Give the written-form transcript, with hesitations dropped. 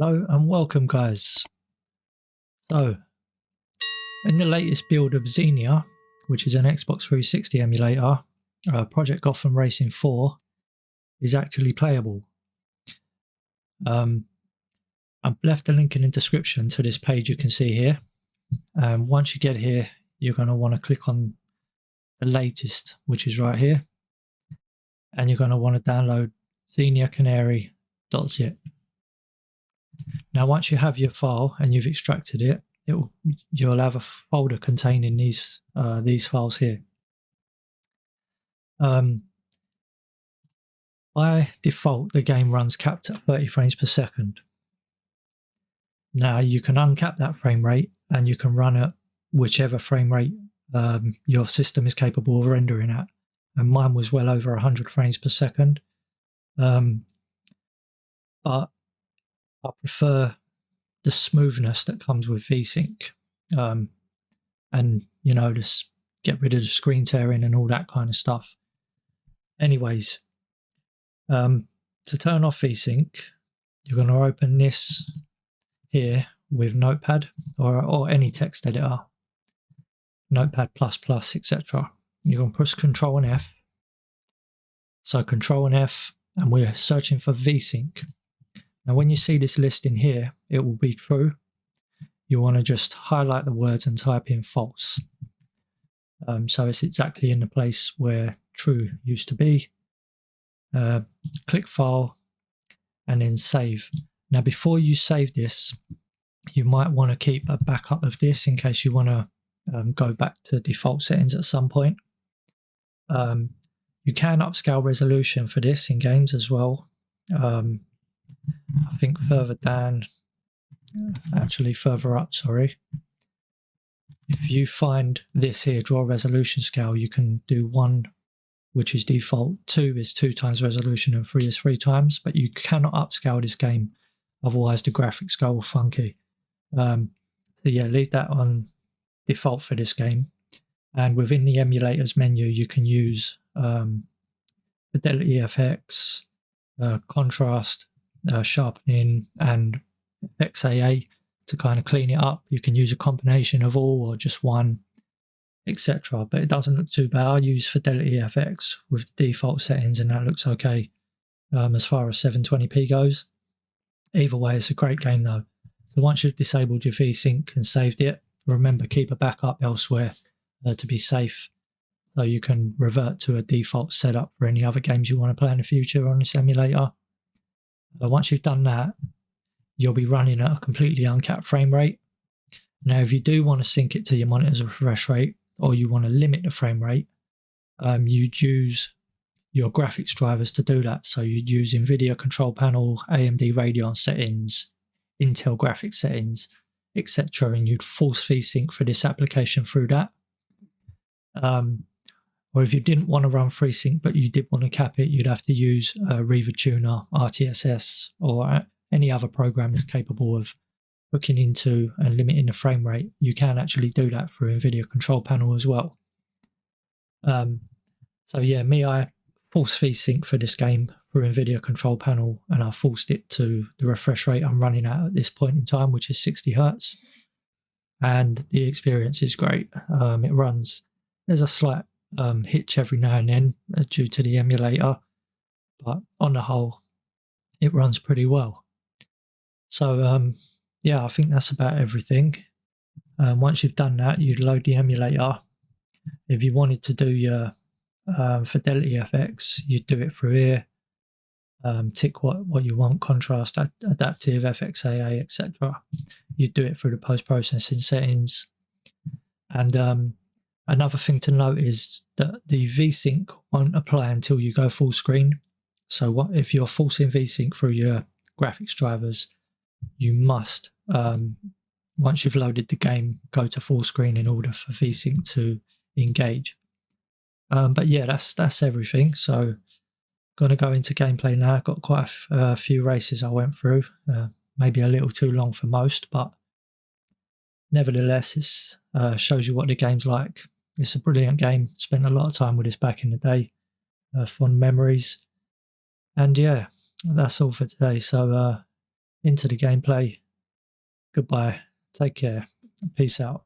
Hello and welcome, guys. So, in the latest build of Xenia, which is an Xbox 360 emulator, Project Gotham Racing 4 is actually playable. I've left a link in the description to this page you can see here. Once you get here, you're going to want to click on the latest, which is right here. And you're going to want to download xeniacanary.zip. Now, once you have your file and you've extracted it, you'll have a folder containing these files here. By default, the game runs capped at 30 frames per second. Now, you can uncap that frame rate and you can run at whichever frame rate your system is capable of rendering at. And mine was well over 100 frames per second. But I prefer the smoothness that comes with VSync, and just get rid of the screen tearing and all that kind of stuff. Anyways, to turn off VSync, you're going to open this here with Notepad or any text editor, Notepad++, etc. You're going to push Control and F. So Control and F, and we're searching for VSync. Now, when you see this list in here, it will be true. You want to just highlight the words and type in false. So it's exactly in the place where true used to be. Click File and then Save. Now, before you save this, you might want to keep a backup of this in case you want to go back to default settings at some point. You can upscale resolution for this in games as well. I think further down, actually further up, sorry. If you find this here, draw resolution scale, you can do 1, which is default, 2 is 2 times resolution, and 3 is 3 times, but you cannot upscale this game, otherwise the graphics go all funky. So yeah, leave that on default for this game. And within the emulators menu, you can use Fidelity FX, contrast, sharpening, and XAA to kind of clean it up. You can use a combination of all or just one, etc. But it doesn't look too bad. I use Fidelity FX with the default settings and that looks okay as far as 720p goes. Either way, it's a great game though. So once you've disabled your VSync and saved it, remember, keep a backup elsewhere to be safe, so you can revert to a default setup for any other games you want to play in the future on this emulator. Once you've done that, you'll be running at a completely uncapped frame rate. Now, if you do want to sync it to your monitor's refresh rate, or you want to limit the frame rate, you'd use your graphics drivers to do that. So you'd use NVIDIA control panel, AMD Radeon settings, Intel graphics settings, etc. And you'd force VSync for this application through that. Or if you didn't want to run FreeSync but you did want to cap it, you'd have to use Reaver Tuner, RTSS, or any other program that's capable of hooking into and limiting the frame rate. You can actually do that through NVIDIA Control Panel as well. So yeah, I forced VSync for this game through NVIDIA Control Panel, and I forced it to the refresh rate I'm running at this point in time, which is 60 Hertz. And the experience is great. It runs, there's a slight hitch every now and then due to the emulator, but on the whole it runs pretty well. So yeah, I think that's about everything. Once you've done that, you'd load the emulator. If you wanted to do your Fidelity FX, you'd do it through here, tick what you want, contrast, adaptive, FXAA, etc. You'd do it through the post-processing settings. And another thing to note is that the VSync won't apply until you go full screen. So if you're forcing VSync through your graphics drivers, you must, once you've loaded the game, go to full screen in order for VSync to engage. But yeah, that's everything. So going to go into gameplay now. Got quite a few races I went through, maybe a little too long for most, but nevertheless, it shows you what the game's like. It's a brilliant game. Spent a lot of time with this back in the day. Fond memories. And yeah, that's all for today. So into the gameplay. Goodbye. Take care. Peace out.